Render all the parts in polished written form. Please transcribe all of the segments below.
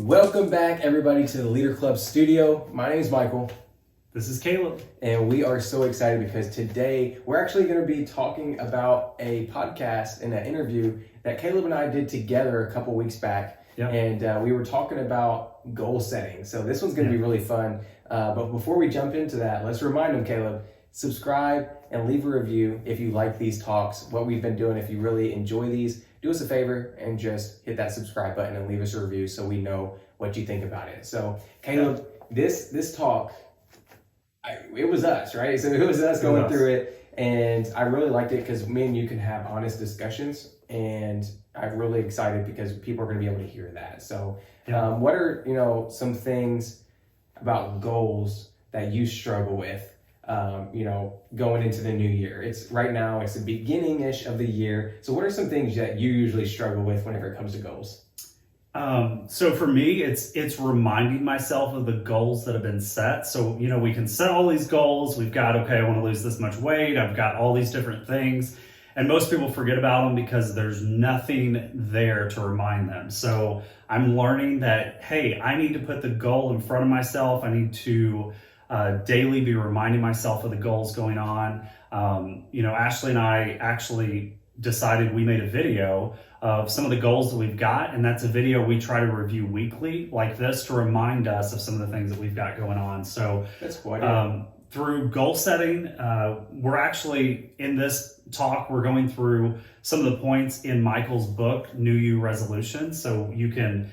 Welcome back, everybody, to the Leader Club studio. My name is Michael. This is Caleb. And we are so excited because today we're actually going to be talking about a podcast and an interview that Caleb and I did together a couple weeks back. Yep. And we were talking about goal setting. So this one's going to be really fun. But before we jump into that, let's remind them, Caleb, subscribe and leave a review if you like these talks, what we've been doing. If you really enjoy these, do us a favor and just hit that subscribe button and leave us a review so we know what you think about it. So Caleb, this talk, it was us, right? So it was us going through it, and I really liked it because me and you can have honest discussions, and I'm really excited because people are going to be able to hear that. So what are, some things about goals that you struggle with, going into the new year? It's right now, it's the beginning-ish of the year. So what are some things that you usually struggle with whenever it comes to goals? So for me, it's reminding myself of the goals that have been set. So, we can set all these goals. We've got, I want to lose this much weight. I've got all these different things. And most people forget about them because there's nothing there to remind them. So I'm learning that, hey, I need to put the goal in front of myself. I need to daily be reminding myself of the goals going on. Ashley and I actually decided we made a video of some of the goals that we've got, and that's a video we try to review weekly like this to remind us of some of the things that we've got going on. So that's quite through goal setting, we're actually in this talk, we're going through some of the points in Michael's book, New You Resolution. So you can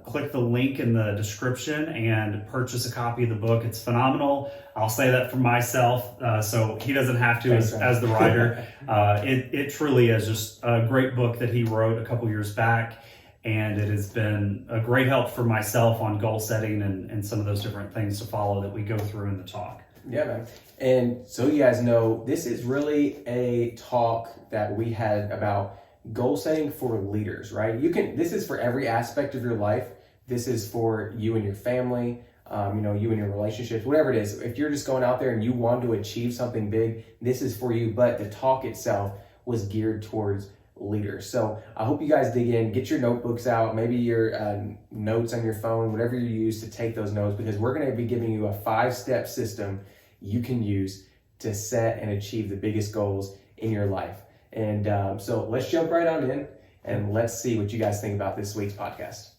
click the link in the description and purchase a copy of the book. It's phenomenal. I'll say that for myself, so he doesn't have to as the writer. It truly is just a great book that he wrote a couple years back, and it has been a great help for myself on goal setting and some of those different things to follow that we go through in the talk. Yeah, man. And so you guys know, this is really a talk that we had about goal setting for leaders, right? This is for every aspect of your life. This is for you and your family, you and your relationships, whatever it is. If you're just going out there and you want to achieve something big, this is for you. But the talk itself was geared towards leaders. So I hope you guys dig in, get your notebooks out, maybe your notes on your phone, whatever you use to take those notes, because we're going to be giving you a 5-step system you can use to set and achieve the biggest goals in your life. And so let's jump right on in and let's see what you guys think about this week's podcast.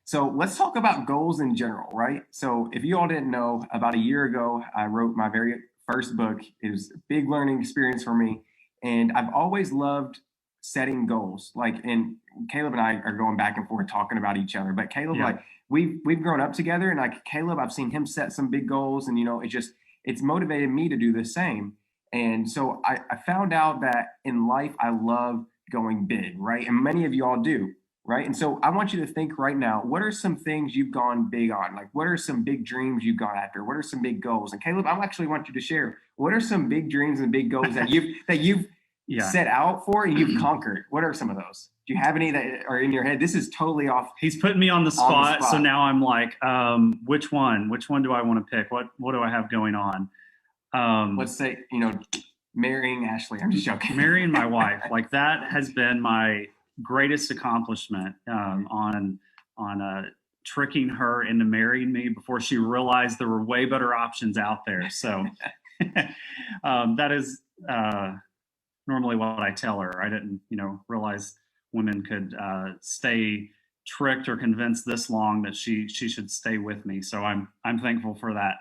So let's talk about goals in general, right? So if you all didn't know, about a year ago, I wrote my very first book. It was a big learning experience for me. And I've always loved setting goals. And Caleb and I are going back and forth talking about each other. But Caleb, we've grown up together, and Caleb, I've seen him set some big goals, and it's motivated me to do the same. And so I found out that in life, I love going big, right? And many of you all do, right? And so I want you to think right now, what are some things you've gone big on? Like, what are some big dreams you've gone after? What are some big goals? And Caleb, I actually want you to share, what are some big dreams and big goals that you've set out for and you've conquered? What are some of those? Do you have any that are in your head? This is totally off. He's putting me on the spot. So now I'm like, which one do I want to pick? What do I have going on? Let's say, marrying Ashley. I'm just joking. Marrying my wife, like that has been my greatest accomplishment on tricking her into marrying me before she realized there were way better options out there. So that is normally what I tell her. I didn't, realize women could stay tricked or convinced this long that she should stay with me. So I'm thankful for that.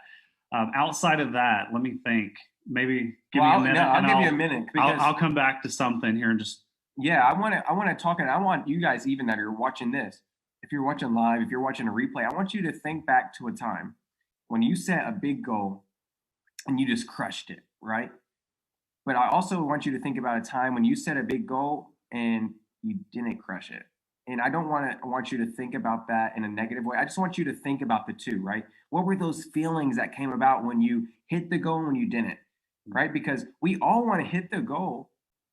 Outside of that, let me think. Maybe give me a minute. I'll give you a minute. Because I'll come back to something here and just. Yeah, I want to talk, and I want you guys, even that are watching this, if you're watching live, if you're watching a replay, I want you to think back to a time when you set a big goal and you just crushed it, right? But I also want you to think about a time when you set a big goal and you didn't crush it. And I don't want you to think about that in a negative way. I just want you to think about the two, right? What were those feelings that came about when you hit the goal and when you didn't, right? Because we all want to hit the goal,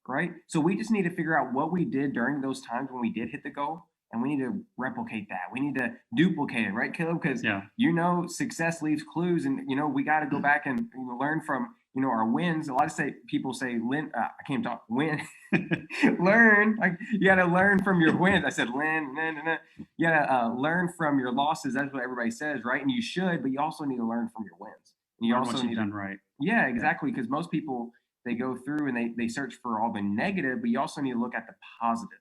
right? So we just need to figure out what we did during those times when we did hit the goal, and we need to replicate that. We need to duplicate it, right, Caleb? Because success leaves clues, and we got to go back and learn from our wins. A lot of people say, I can't talk, win, learn. Like, you got to learn from your wins. I said, Lynn, nah, nah, nah. You got to learn from your losses. That's what everybody says, right? And you should, but you also need to learn from your wins. And you Learn also what need you've done right. yeah, exactly. Because most people, they go through and they search for all the negative, but you also need to look at the positive.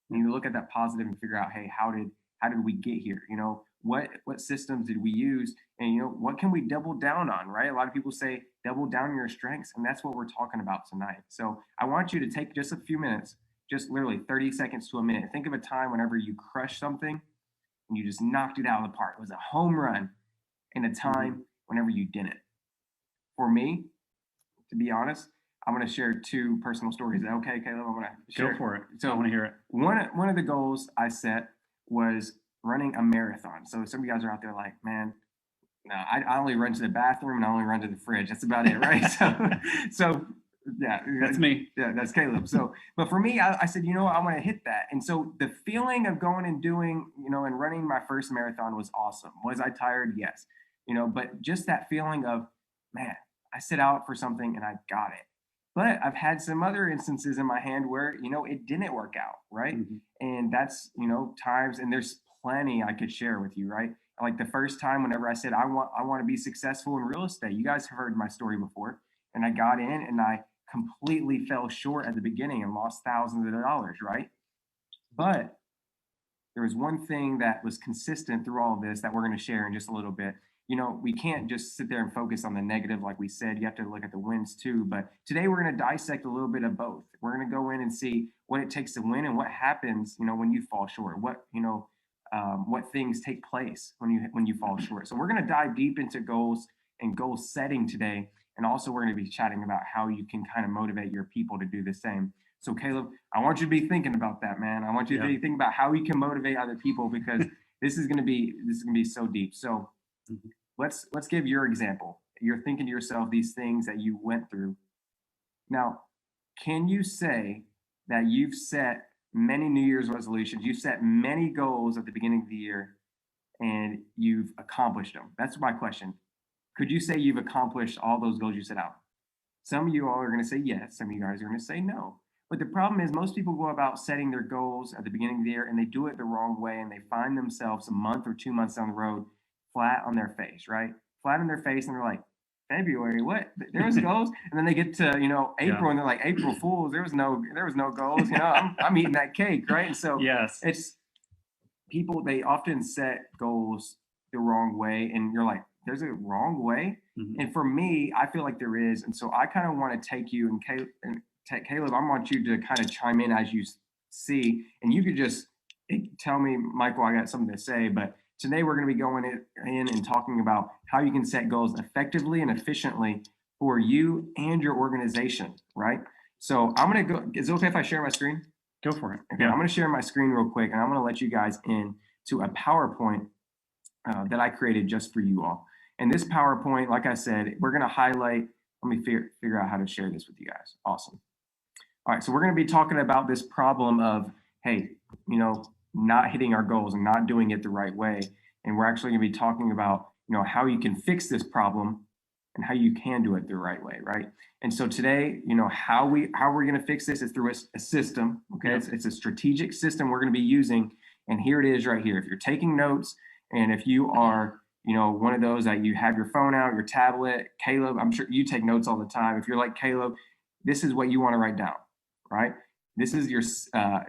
You need to look at that positive and figure out, hey, how did we get here? What systems did we use, and what can we double down on, right? A lot of people say double down on your strengths, and that's what we're talking about tonight. So I want you to take just a few minutes, just literally 30 seconds to a minute. Think of a time whenever you crushed something and you just knocked it out of the park. It was a home run, and a time whenever you didn't. For me, to be honest, I'm going to share two personal stories. Is that okay, Caleb? I'm going to share. Go for it. So I want to hear it. One of the goals I set was running a marathon. So some of you guys are out there like, man, no, I only run to the bathroom and I only run to the fridge. That's about it, right? So yeah, That's me. Yeah, that's Caleb. So, but for me, I said, I want to hit that. And so the feeling of going and doing, and running my first marathon was awesome. Was I tired? Yes. But just that feeling of, man, I set out for something and I got it. But I've had some other instances in my hand where, it didn't work out, right? And that's, times, and there's plenty I could share with you, right? Like the first time whenever I said I want to be successful in real estate. You guys have heard my story before. And I got in and I completely fell short at the beginning and lost thousands of dollars, right? But there was one thing that was consistent through all of this that we're going to share in just a little bit. We can't just sit there and focus on the negative, like we said. You have to look at the wins too. But today we're going to dissect a little bit of both. We're going to go in and see what it takes to win and what happens, when you fall short. What things take place when you fall short. So we're going to dive deep into goals and goal setting today, and also we're going to be chatting about how you can kind of motivate your people to do the same. So Caleb, I want you to be thinking about that, man. I want you to be thinking about how you can motivate other people, because this is going to be so deep. So let's give your example. You're thinking to yourself these things that you went through. Now, can you say that you've set many New Year's resolutions, you've set many goals at the beginning of the year, and you've accomplished them? That's my question. Could you say you've accomplished all those goals you set out? Some of you all are going to say yes. Some of you guys are going to say no. But the problem is most people go about setting their goals at the beginning of the year and they do it the wrong way, and they find themselves a month or 2 months down the road flat on their face, right? Flat on their face, and they're like, February, what? There was goals, and then they get to April, and they're like, April Fools. There was no goals. I'm eating that cake, right? And so yes, it's people. They often set goals the wrong way, and you're like, there's a wrong way. And for me, I feel like there is, and so I kind of want to take you and Caleb, I want you to kind of chime in as you see, and you could just tell me, Michael, I got something to say, but today we're going to be going in and talking about how you can set goals effectively and efficiently for you and your organization, right? So I'm going to go. Is it okay if I share my screen? Go for it. Okay, I'm going to share my screen real quick, and I'm going to let you guys in to a PowerPoint that I created just for you all. And this PowerPoint, like I said, we're going to highlight. Let me figure out how to share this with you guys. Awesome. All right, so we're going to be talking about this problem of, hey, not hitting our goals and not doing it the right way. And we're actually going to be talking about, how you can fix this problem and how you can do it the right way, right? And so today, how we're going to fix this is through a system, okay? Yep. It's a strategic system we're going to be using, and here it is right here. If you're taking notes, and if you are, one of those that you have your phone out, your tablet, Caleb, I'm sure you take notes all the time. If you're like Caleb, this is what you want to write down, right? This is your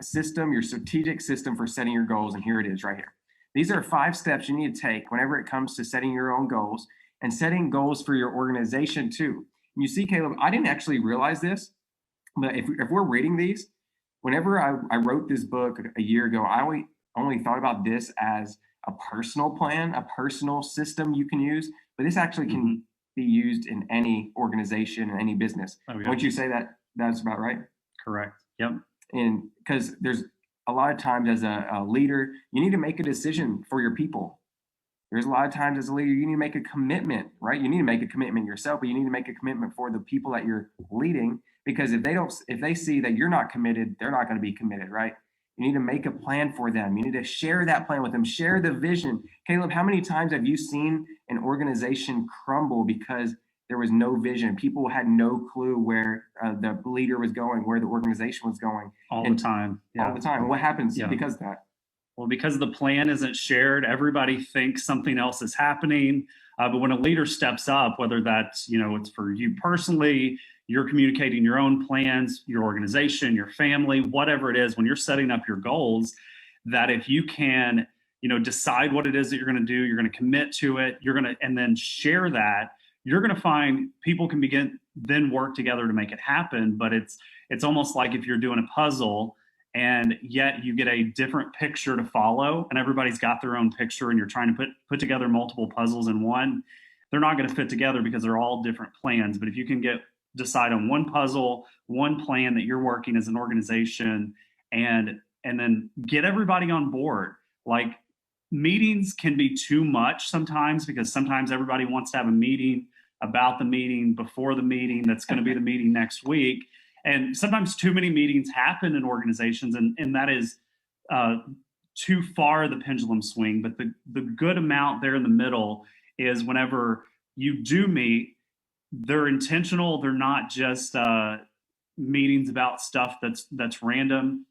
system, your strategic system for setting your goals, and here it is right here. These are 5 steps you need to take whenever it comes to setting your own goals and setting goals for your organization too. And you see, Caleb, I didn't actually realize this, but if we're reading these, whenever I wrote this book a year ago, I only thought about this as a personal plan, a personal system you can use, but this actually can be used in any organization and any business. Wouldn't you say that that's about right? Correct. Yep. And because there's a lot of times as a leader, you need to make a decision for your people. There's a lot of times as a leader, you need to make a commitment, right? You need to make a commitment yourself, but you need to make a commitment for the people that you're leading, because if they see that you're not committed, they're not going to be committed, right? You need to make a plan for them. You need to share that plan with them, share the vision. Caleb, how many times have you seen an organization crumble because There was no vision. People had no clue where the leader was going, where the organization was going. All And the time. all Yeah. the time. What happens Yeah. because of that? Well, because the plan isn't shared, everybody thinks something else is happening. But when a leader steps up, whether that's, it's for you personally, you're communicating your own plans, your organization, your family, whatever it is, when you're setting up your goals, that if you can, decide what it is that you're going to do, you're going to commit to it, and then share that, you're going to find people can begin then work together to make it happen. But it's almost like if you're doing a puzzle and yet you get a different picture to follow and everybody's got their own picture and you're trying to put together multiple puzzles in one, they're not going to fit together because they're all different plans. But if you can decide on one puzzle, one plan that you're working as an organization, and then get everybody on board. Like, meetings can be too much sometimes, because sometimes everybody wants to have a meeting about the meeting before the meeting that's going to be the meeting next week. And sometimes too many meetings happen in organizations, and that is too far the pendulum swing. But the good amount there in the middle is whenever you do meet, they're intentional. They're not just meetings about stuff that's random.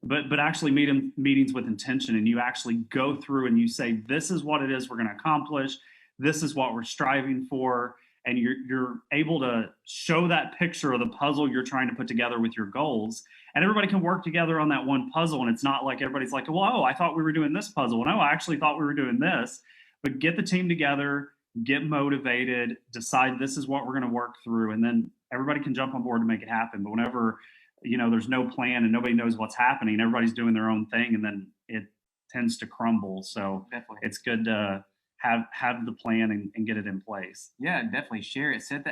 But actually meetings with intention, and you actually go through and you say, this is what it is we're going to accomplish. This is what we're striving for. And you're able to show that picture of the puzzle you're trying to put together with your goals. And everybody can work together on that one puzzle. And it's not like everybody's like, well, I thought we were doing this puzzle. And I actually thought we were doing this. But get the team together, get motivated, decide this is what we're going to work through. And then everybody can jump on board to make it happen. But whenever, there's no plan and nobody knows what's happening, everybody's doing their own thing, and then it tends to crumble. So definitely, it's good to have the plan and get it in place. Yeah, definitely share it. Set the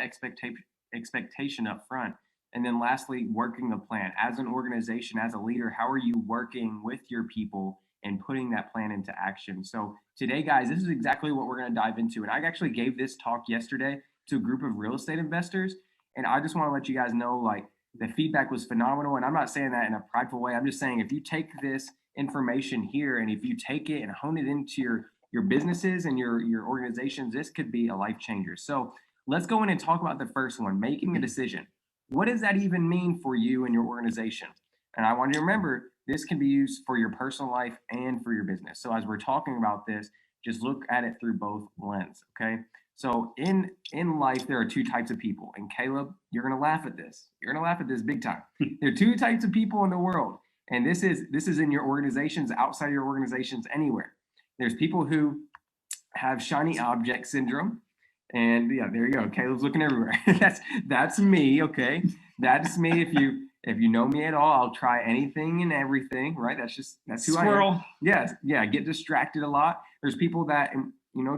expectation up front. And then lastly, working the plan. As an organization, as a leader, how are you working with your people and putting that plan into action? So today, guys, this is exactly what we're going to dive into. And I actually gave this talk yesterday to a group of real estate investors. And I just want to let you guys know, like, the feedback was phenomenal. And I'm not saying that in a prideful way. I'm just saying, if you take this information here and if you take it and hone it into your businesses and your organizations, this could be a life changer. So let's go in and talk about the first one, making a decision. What does that even mean for you and your organization? And I want you to remember, this can be used for your personal life and for your business. So as we're talking about this, just look at it through both lens, okay? So in life, there are two types of people. And Caleb, you're going to laugh at this. You're going to laugh at this big time. There are two types of people in the world. And this is in your organizations, outside your organizations, anywhere. There's people who have shiny object syndrome. And yeah, there you go. Caleb's looking everywhere. That's me, okay? That's me. If you know me at all, I'll try anything and everything, right? That's who Squirrel. I am. Yes, yeah, get distracted a lot. There's people that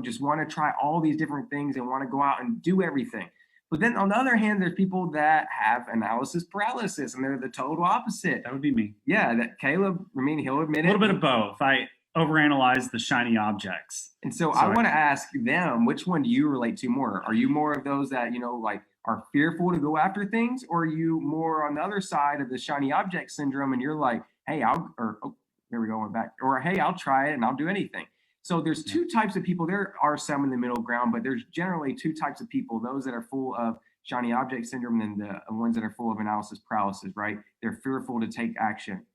just want to try all these different things and want to go out and do everything. But then on the other hand, there's people that have analysis paralysis, and they're the total opposite. That would be me. Yeah, that Caleb, he'll admit it. A little bit of both. I overanalyze the shiny objects. And so I want to ask them, which one do you relate to more? Are you more of those that, like, are fearful to go after things? Or are you more on the other side of the shiny object syndrome and you're like, hey, there we go, we're back. Or, hey, I'll try it and I'll do anything. So there's two types of people. There are some in the middle ground, but there's generally two types of people, those that are full of shiny object syndrome and the ones that are full of analysis paralysis, right? They're fearful to take action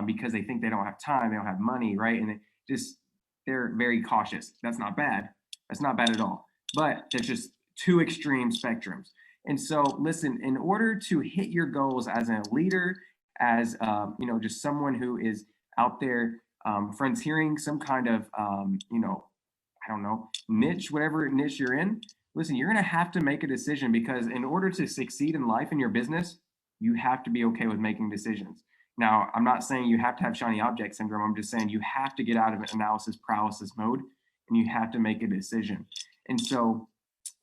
because they think they don't have time, they don't have money, right? And they're very cautious. That's not bad. That's not bad at all. But there's just two extreme spectrums. And so listen, in order to hit your goals as a leader, as just someone who is out there frontiering some kind of I don't know, niche, whatever niche you're in, listen, you're going to have to make a decision, because in order to succeed in life and your business, you have to be okay with making decisions. Now, I'm not saying you have to have shiny object syndrome. I'm just saying you have to get out of analysis paralysis mode and you have to make a decision. And so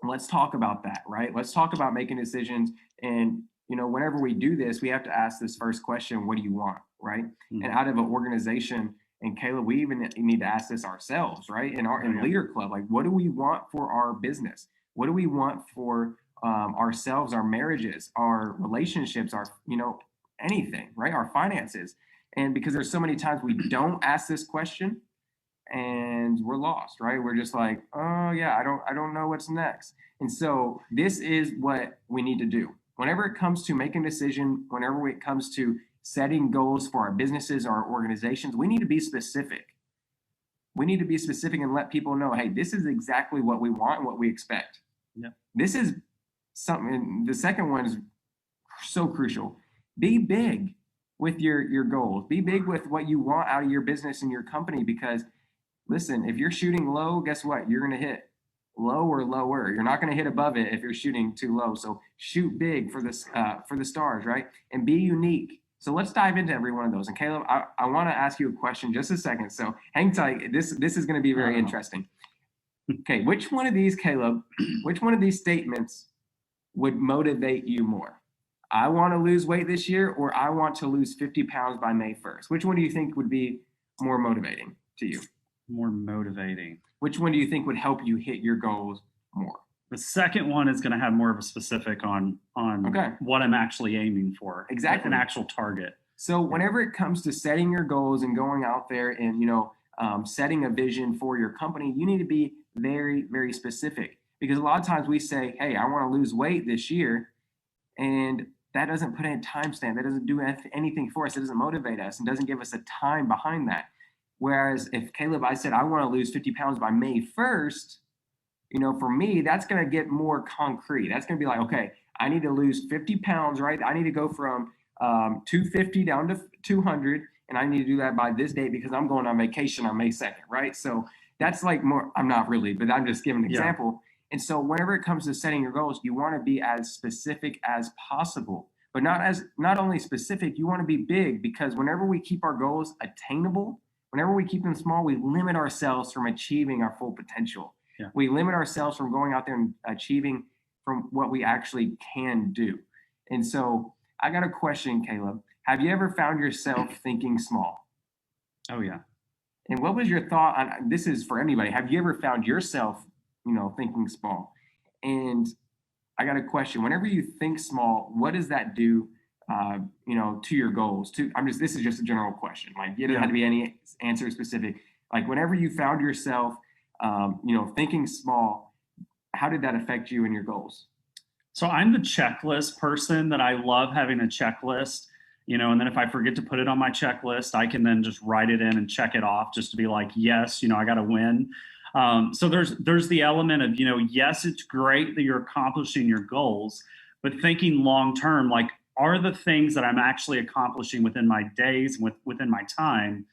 let's talk about that, right? Let's talk about making decisions. And, whenever we do this, we have to ask this first question: what do you want, right? Mm-hmm. And out of an organization, and Caleb, we even need to ask this ourselves, right? In Leader Club, like, what do we want for our business? What do we want for ourselves, our marriages, our relationships, our, anything, right? Our finances. And because there's so many times we don't ask this question, and we're lost, right? We're just like, oh yeah, I don't know what's next. And so this is what we need to do. Whenever it comes to making a decision, whenever it comes to setting goals for our businesses or our organizations, we need to be specific. We need to be specific and let people know, hey, this is exactly what we want and what we expect. Yeah. This is something. The second one is so crucial. Be big with your goals. Be big with what you want out of your business and your company, because listen, if you're shooting low, guess what? You're going to hit low or lower. You're not going to hit above it if you're shooting too low. So shoot big for this for the stars, right? And be unique. So let's dive into every one of those. And Caleb, I want to ask you a question just a second. So hang tight. This is going to be very interesting. Okay, which one of these, Caleb, which one of these statements would motivate you more? I want to lose weight this year, or I want to lose 50 pounds by May 1st. Which one do you think would be more motivating to you? More motivating. Which one do you think would help you hit your goals more? The second one is going to have more of a specific on Okay. what I'm actually aiming for. Exactly. An actual target. So whenever it comes to setting your goals and going out there and setting a vision for your company, you need to be very, very specific, because a lot of times we say, hey, I want to lose weight this year, and that doesn't put in a timestamp. That doesn't do anything for us. It doesn't motivate us and doesn't give us a time behind that. Whereas if Caleb, I said, I want to lose 50 pounds by May 1st, for me, that's going to get more concrete. That's going to be like, okay, I need to lose 50 pounds, right? I need to go from 250 down to 200, and I need to do that by this date because I'm going on vacation on May 2nd, right? So that's like more, I'm not really, but I'm just giving an example. And so whenever it comes to setting your goals, you want to be as specific as possible, but not only specific, you want to be big, because whenever we keep our goals attainable, whenever we keep them small, we limit ourselves from achieving our full potential. Yeah. We limit ourselves from going out there and achieving from what we actually can do. And so I got a question, Caleb. Have you ever found yourself thinking small? Oh, yeah. And what was your thought on this? Is for anybody. Have you ever found yourself, thinking small? And I got a question. Whenever you think small, what does that do, to your goals? This is just a general question. Like, it doesn't have to be any answer specific. Like, whenever you found yourself, thinking small, how did that affect you and your goals? So I'm the checklist person, that I love having a checklist, and then if I forget to put it on my checklist, I can then just write it in and check it off, just to be like, yes, I got to win. So there's the element of, yes, it's great that you're accomplishing your goals, but thinking long term, like, are the things that I'm actually accomplishing within my days, within my time,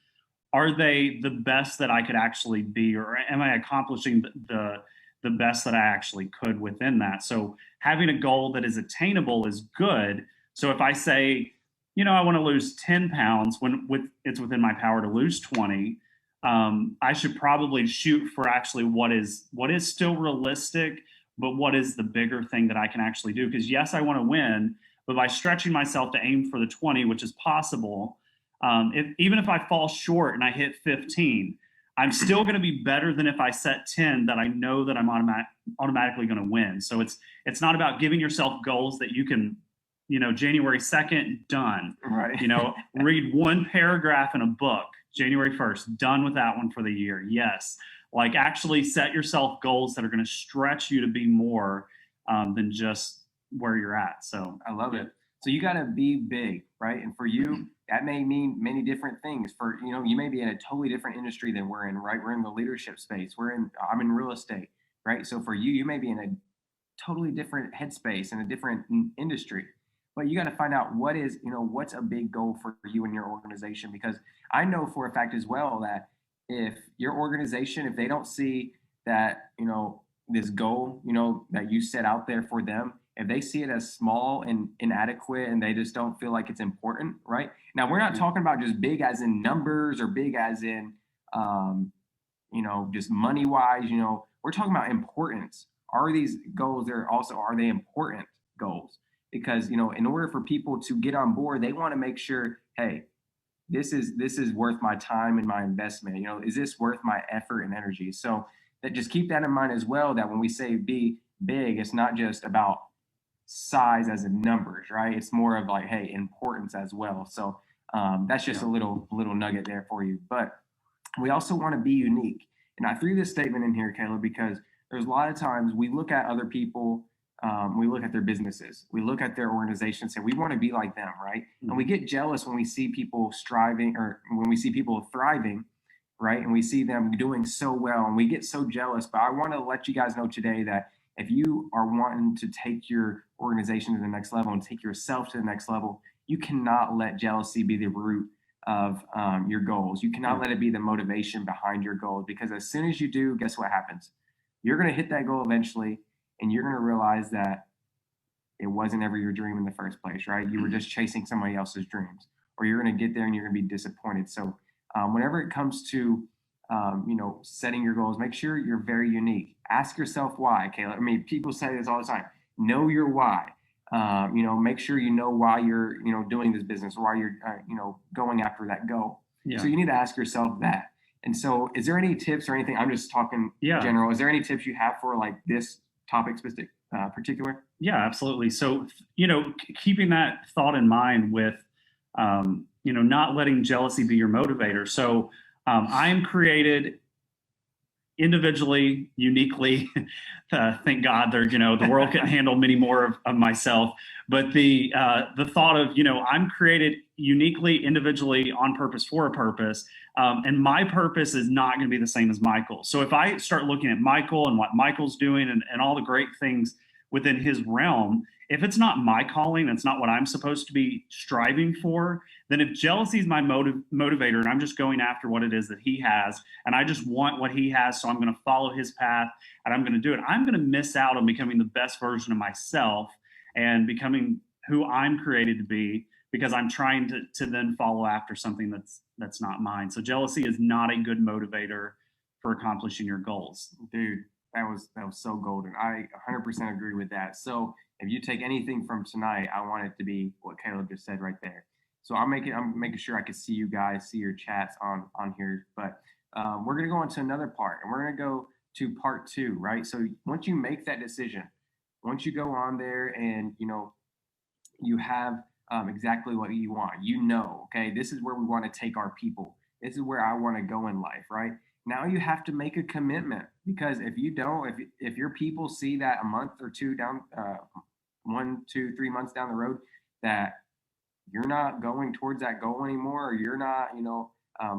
are they the best that I could actually be, or am I accomplishing the best that I actually could within that? So having a goal that is attainable is good. So if I say, I want to lose 10 pounds when it's within my power to lose 20, I should probably shoot for actually what is still realistic, but what is the bigger thing that I can actually do? Because yes, I want to win, but by stretching myself to aim for the 20, which is possible, even if I fall short and I hit 15, I'm still going to be better than if I set 10 that I know that I'm automatically going to win. So it's not about giving yourself goals that you can, January 2nd, done. Right. Read one paragraph in a book, January 1st, done with that one for the year. Yes. Like, actually set yourself goals that are going to stretch you to be more than just where you're at. So I love it. So you got to be big, right? And for you, that may mean many different things. For, you may be in a totally different industry than we're in, right? We're in the leadership space. I'm in real estate, right? So for you, you may be in a totally different headspace in a different industry, but you got to find out what's a big goal for you and your organization. Because I know for a fact as well that if your organization, if they don't see that, this goal, that you set out there for them, if they see it as small and inadequate and they just don't feel like it's important, right? Now, we're not talking about just big as in numbers or big as in, just money wise, we're talking about importance. Are these goals are they important goals? Because, in order for people to get on board, they want to make sure, hey, this is worth my time and my investment. Is this worth my effort and energy? So that just keep that in mind as well, that when we say be big, it's not just about size as in numbers, right? It's more of like, hey, importance as well. So that's just a little nugget there for you. But We also want to be unique. And I threw this statement in here, Caleb, because there's a lot of times we look at other people, we look at their businesses, we look at their organizations, and we want to be like them, right? Mhm. And we get jealous when we see people striving or when we see people thriving, right? And we see them doing so well, and we get so jealous. But I want to let you guys know today that if you are wanting to take your organization to the next level and take yourself to the next level, you cannot let jealousy be the root of your goals. You cannot let it be the motivation behind your goals, because as soon as you do, guess what happens? You're going to hit that goal eventually, and you're going to realize that it wasn't ever your dream in the first place, right? You were just chasing somebody else's dreams, or you're going to get there and you're going to be disappointed. So, whenever it comes to setting your goals, make sure you're very unique. Ask yourself why, Caleb. I mean, people say this all the time. Know your why. Make sure you know why you're doing this business, or why you're going after that goal. Yeah. So you need to ask yourself that. And so, is there any tips or anything? I'm just talking Yeah. general. Is there any tips you have for like this topic specific, particular? Yeah, absolutely. So, keeping that thought in mind with, not letting jealousy be your motivator. So, I am created individually, uniquely. Thank God, the world can handle many more of myself. But the thought of, I'm created uniquely, individually, on purpose, for a purpose, and my purpose is not going to be the same as Michael. So if I start looking at Michael and what Michael's doing and all the great things within his realm, if it's not my calling, it's not what I'm supposed to be striving for, then if jealousy is my motivator and I'm just going after what it is that he has, and I just want what he has, so I'm going to follow his path and I'm going to do it, I'm going to miss out on becoming the best version of myself and becoming who I'm created to be, because I'm trying to then follow after something that's not mine. So jealousy is not a good motivator for accomplishing your goals. Dude, that was so golden. I 100% agree with that. So if you take anything from tonight, I want it to be what Caleb just said right there. So I'm making sure I can see you guys, see your chats on here. But we're gonna go on to another part, and we're gonna go to part two, right? So once you make that decision, once you go on there and you have exactly what you want, okay, this is where we want to take our people. This is where I want to go in life, right? Now you have to make a commitment, because if you don't, if your people see that a month or two down, 1, 2, 3 months down the road, that you're not going towards that goal anymore, or you're not,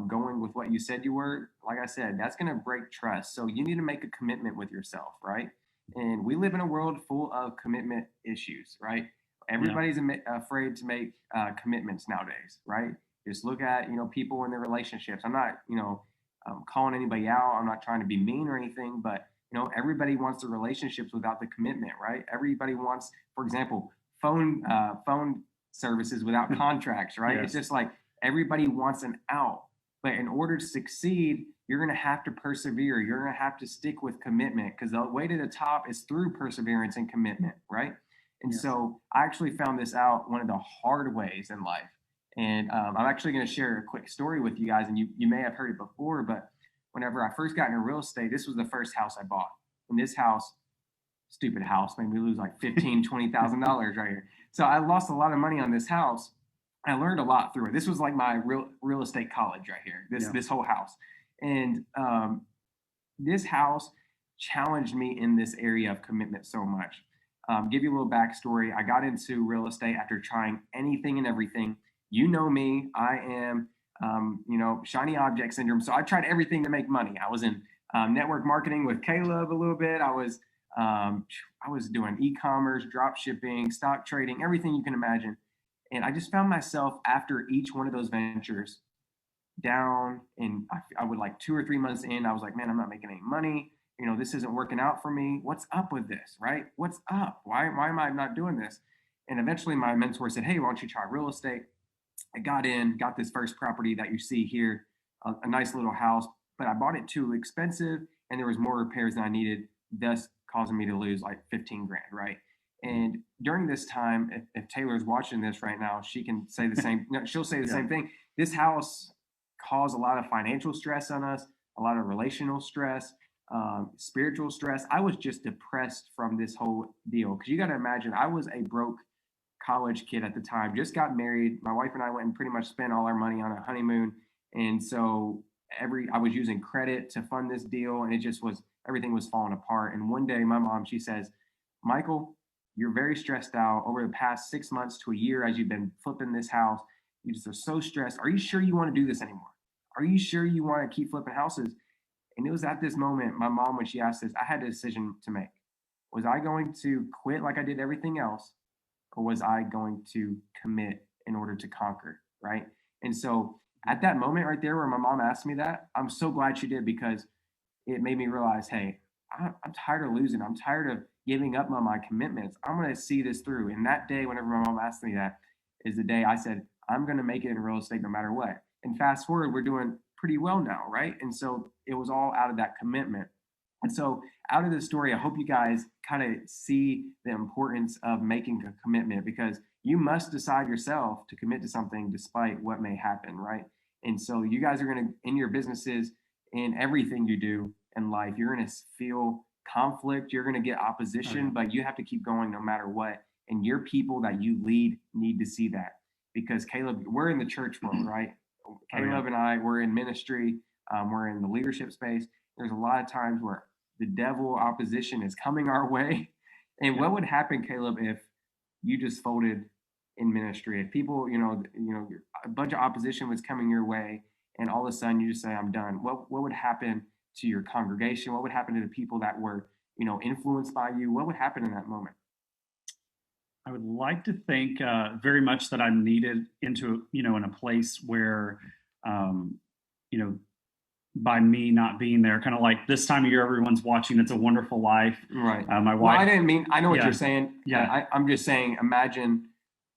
going with what you said you were, like I said, that's going to break trust. So you need to make a commitment with yourself, right? And we live in a world full of commitment issues, right? Everybody's afraid to make commitments nowadays, right? Just look at people in their relationships. I'm not calling anybody out. I'm not trying to be mean or anything, but everybody wants the relationships without the commitment, right? Everybody wants, for example, phone services without contracts, right? Yes. It's just like everybody wants an out, but in order to succeed, you're going to have to persevere. You're going to have to stick with commitment, because the way to the top is through perseverance and commitment, right? And Yes. so I actually found this out one of the hard ways in life. And I'm actually going to share a quick story with you guys, and you may have heard it before, but whenever I first got into real estate, this was the first house I bought. And this house, stupid house, made me lose like $15,000-$20,000 right here. So I lost a lot of money on this house. I learned a lot through it. This was like my real estate college right here. This whole house, and this house challenged me in this area of commitment so much. Give you a little backstory. I got into real estate after trying anything and everything. You know me. I am, shiny object syndrome. So I tried everything to make money. I was in network marketing with Caleb a little bit. I was doing e-commerce, drop shipping, stock trading, everything you can imagine. And I just found myself after each one of those ventures down, and I would, like 2 or 3 months in, I was like, man, I'm not making any money. This isn't working out for me. What's up with this, right? What's up? Why am I not doing this? And eventually my mentor said, hey, why don't you try real estate? I got this first property that you see here, a nice little house, but I bought it too expensive, and there was more repairs than I needed, thus causing me to lose like 15 grand, right? And during this time, if Taylor's watching this right now, she can say the same. She'll say the same thing. This house caused a lot of financial stress on us, a lot of relational stress, spiritual stress. I was just depressed from this whole deal, because you got to imagine, I was a broke college kid at the time, just got married. My wife and I went and pretty much spent all our money on a honeymoon, and so I was using credit to fund this deal, and it just was, everything was falling apart. And one day my mom, she says, Michael, you're very stressed out over the past 6 months to a year as you've been flipping this house. You just are so stressed. Are you sure you want to do this anymore? Are you sure you want to keep flipping houses? And it was at this moment, my mom, when she asked this, I had a decision to make. Was I going to quit like I did everything else, or was I going to commit in order to conquer? Right. And so at that moment right there where my mom asked me that, I'm so glad she did, because it made me realize, hey, I'm tired of losing. I'm tired of giving up on my commitments. I'm going to see this through. And that day, whenever my mom asked me that, is the day I said, I'm going to make it in real estate no matter what. And fast forward, we're doing pretty well now, right? And so it was all out of that commitment. And so out of this story, I hope you guys kind of see the importance of making a commitment, because you must decide yourself to commit to something despite what may happen, right? And so you guys are going to, in your businesses, in everything you do in life, you're going to feel conflict, you're going to get opposition, but you have to keep going no matter what. And your people that you lead need to see that, because Caleb, we're in the church world, right? Caleb and I, we're in ministry, we're in the leadership space. There's a lot of times where the devil opposition is coming our way. And what would happen, Caleb, if you just folded in ministry? If people, a bunch of opposition was coming your way, and all of a sudden you just say, I'm done. What would happen to your congregation? What would happen to the people that were, influenced by you? What would happen in that moment? I would like to think very much that I'm needed into, in a place where, by me not being there, kind of like this time of year, everyone's watching It's a Wonderful Life. Right. My wife. Well, I know what you're saying. Yeah. I'm just saying, imagine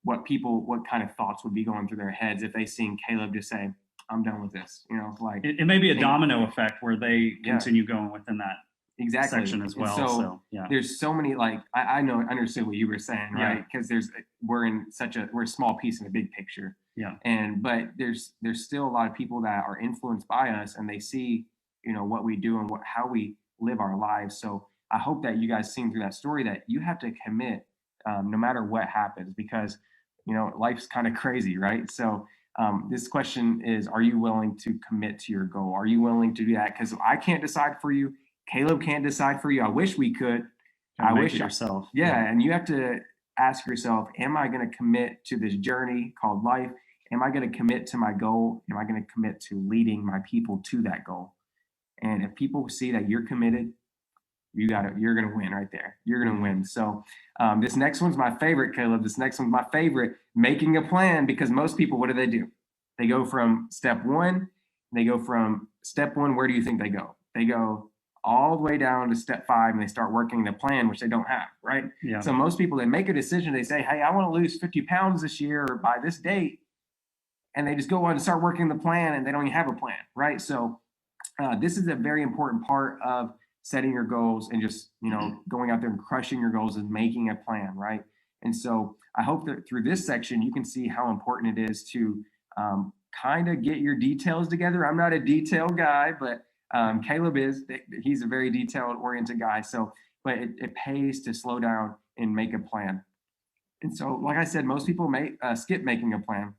what kind of thoughts would be going through their heads if they seen Caleb just say, I'm done with this. Like it may be a domino effect where they continue going within that section as well. So there's so many, like, I understood what you were saying, right? Because we're a small piece in a big picture. Yeah. But there's still a lot of people that are influenced by us, and they see, what we do and how we live our lives. So I hope that you guys seen through that story that you have to commit no matter what happens, because, life's kind of crazy, right? So this question is, are you willing to commit to your goal? Are you willing to do that? Because I can't decide for you. Caleb can't decide for you. I wish we could. I wish yourself. Yeah. And you have to ask yourself, am I going to commit to this journey called life? Am I going to commit to my goal? Am I going to commit to leading my people to that goal? And if people see that you're committed, you're going to win right there. You're going to win. So this next one's my favorite, Caleb. This next one's my favorite, making a plan, because most people, what do? They go from step one. Where do you think they go? They go all the way down to step 5, and they start working the plan, which they don't have, right? Yeah. So most people, they make a decision. They say, hey, I want to lose 50 pounds this year or by this date. And they just go on and start working the plan, and they don't even have a plan, right? So this is a very important part of setting your goals, and just, going out there and crushing your goals, and making a plan, right? And so I hope that through this section, you can see how important it is to kind of get your details together. I'm not a detail guy, but Caleb is. He's a very detailed-oriented guy. So, but it pays to slow down and make a plan. And so, like I said, most people skip making a plan.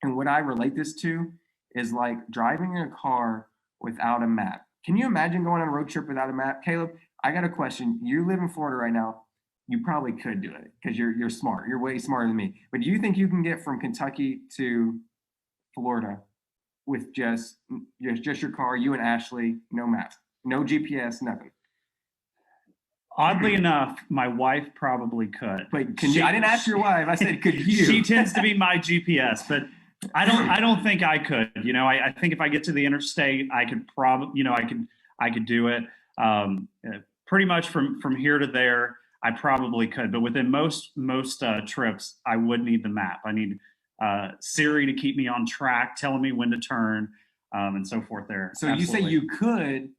And what I relate this to is like driving in a car without a map. Can you imagine going on a road trip without a map? Caleb, I got a question. You live in Florida right now. You probably could do it because you're smart. You're way smarter than me. But do you think you can get from Kentucky to Florida with just your car, you and Ashley, no map, no GPS, nothing? Oddly enough, my wife probably could. But I didn't ask your wife. I said, could you? She tends to be my GPS, but I don't think I could. I think if I get to the interstate, I could probably, I could do it. Pretty much from here to there, I probably could. But within most trips, I would need the map. I need Siri to keep me on track, telling me when to turn, and so forth there. So Absolutely. You say you could,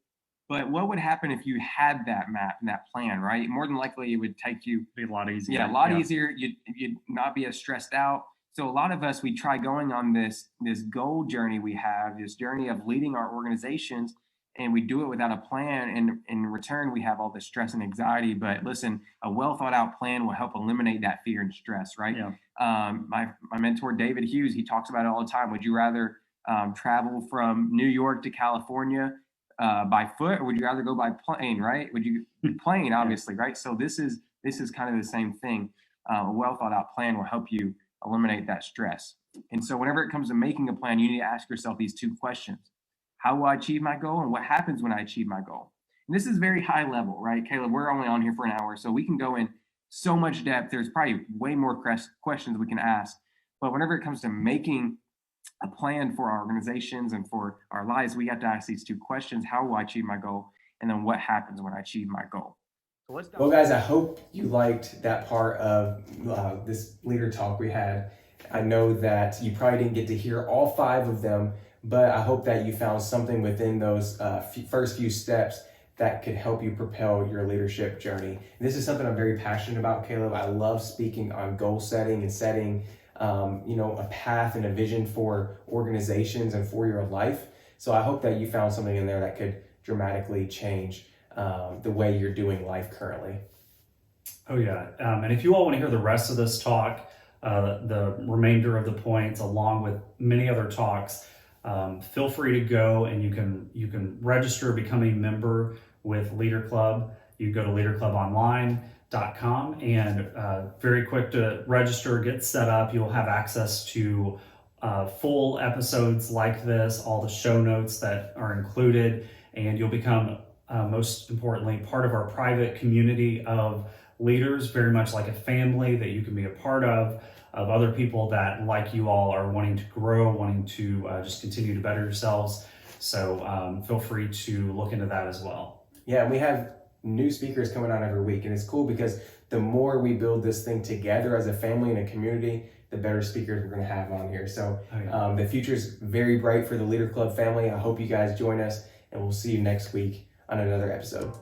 but what would happen if you had that map and that plan, right? More than likely, it would take you. Be a lot easier. Yeah, a lot easier. You'd not be as stressed out. So a lot of us, we try going on this goal journey we have, this journey of leading our organizations, and we do it without a plan. And in return, we have all this stress and anxiety. But listen, a well thought out plan will help eliminate that fear and stress, right? Yeah. My mentor, David Hughes, he talks about it all the time. Would you rather travel from New York to California by foot, or would you rather go by plane? Right? Would you plane, obviously, right? So this is kind of the same thing. A well thought out plan will help you eliminate that stress. And so whenever it comes to making a plan, you need to ask yourself these two questions: how will I achieve my goal, and what happens when I achieve my goal? And this is very high level, right, Caleb? We're only on here for an hour, so we can go in so much depth. There's probably way more questions we can ask. But whenever it comes to making a plan for our organizations and for our lives, we have to ask these two questions: how will I achieve my goal? And then what happens when I achieve my goal? So let's Well, guys, I hope you liked that part of this leader talk we had. I know that you probably didn't get to hear all 5 of them, but I hope that you found something within those first few steps that could help you propel your leadership journey. And this is something I'm very passionate about, Caleb. I love speaking on goal setting and setting a path and a vision for organizations and for your life. So I hope that you found something in there that could dramatically change the way you're doing life currently. Oh yeah, and if you all want to hear the rest of this talk, the remainder of the points, along with many other talks, feel free to go and you can register, become a member with Leader Club. You go to leaderclubonline.com and very quick to register, get set up. You'll have access to full episodes like this, all the show notes that are included, and you'll become, most importantly, part of our private community of leaders, very much like a family that you can be a part of other people that, like you all, are wanting to grow, wanting to just continue to better yourselves. So feel free to look into that as well. Yeah, and we have new speakers coming on every week, and it's cool because the more we build this thing together as a family and a community, the better speakers we're going to have on here. So the future is very bright for the Leader Club family. I hope you guys join us, and we'll see you next week on another episode.